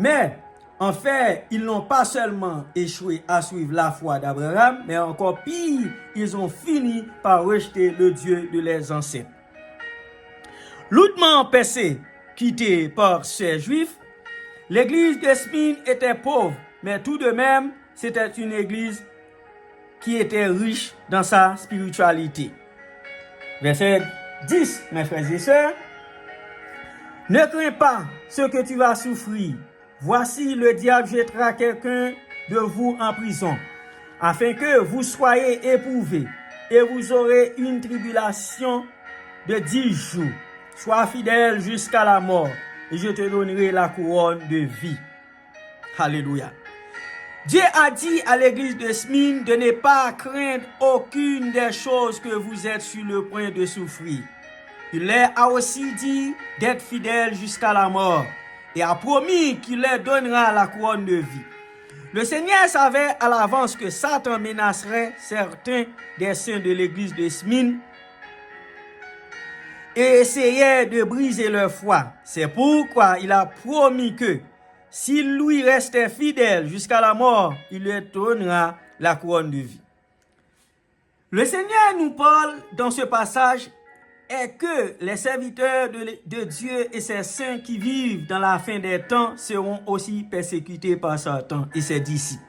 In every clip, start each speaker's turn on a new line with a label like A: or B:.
A: Mais, en fait, ils n'ont pas seulement échoué à suivre la foi d'Abraham, mais encore pire, ils ont fini par rejeter le Dieu de leurs ancêtres. Lourdement persécuté par ces Juifs, l'église de Smyrne était pauvre, mais tout de même, c'était une église qui était riche dans sa spiritualité. Verset 10, mes frères et sœurs. Ne crains pas ce que tu vas souffrir. Voici, le diable jettera quelqu'un de vous en prison, afin que vous soyez éprouvés, et vous aurez une tribulation de 10 jours. Sois fidèle jusqu'à la mort, et je te donnerai la couronne de vie. Alléluia. Dieu a dit à l'église de Smyrne de ne pas craindre aucune des choses que vous êtes sur le point de souffrir. Il leur a aussi dit d'être fidèles jusqu'à la mort et a promis qu'il leur donnera la couronne de vie. Le Seigneur savait à l'avance que Satan menacerait certains des saints de l'église de Smyrne et essayait de briser leur foi. C'est pourquoi il a promis que s'il lui restait fidèle jusqu'à la mort, il leur donnera la couronne de vie. Le Seigneur nous parle dans ce passage est que les serviteurs de Dieu et ses saints qui vivent dans la fin des temps seront aussi persécutés par Satan et ses disciples.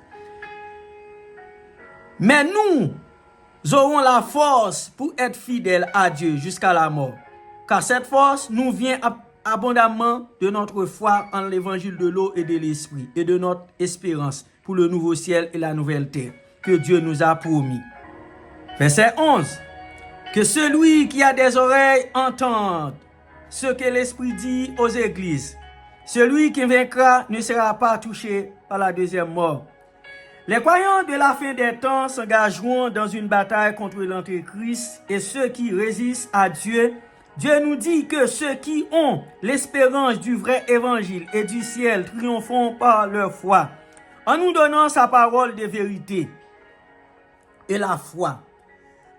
A: Mais nous aurons la force pour être fidèles à Dieu jusqu'à la mort, car cette force nous vient abondamment de notre foi en l'évangile de l'eau et de l'esprit et de notre espérance pour le nouveau ciel et la nouvelle terre que Dieu nous a promis. Verset 11. Que celui qui a des oreilles entende ce que l'Esprit dit aux églises. Celui qui vaincra ne sera pas touché par la deuxième mort. Les croyants de la fin des temps s'engageront dans une bataille contre l'Antéchrist et ceux qui résistent à Dieu. Dieu nous dit que ceux qui ont l'espérance du vrai évangile et du ciel triompheront par leur foi, en nous donnant sa parole de vérité et la foi.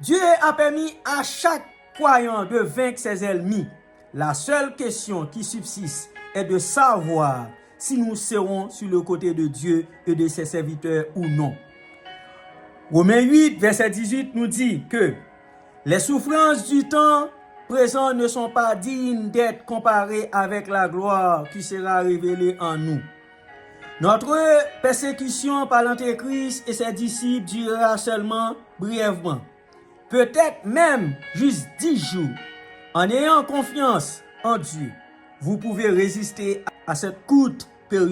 A: Dieu a permis à chaque croyant de vaincre ses ennemis. La seule question qui subsiste est de savoir si nous serons sur le côté de Dieu et de ses serviteurs ou non. Romains 8, verset 18 nous dit que les souffrances du temps présent ne sont pas dignes d'être comparées avec la gloire qui sera révélée en nous. Notre persécution par l'Antéchrist et ses disciples durera seulement brièvement. Peut-être même juste 10 jours. En ayant confiance en Dieu, vous pouvez résister à cette courte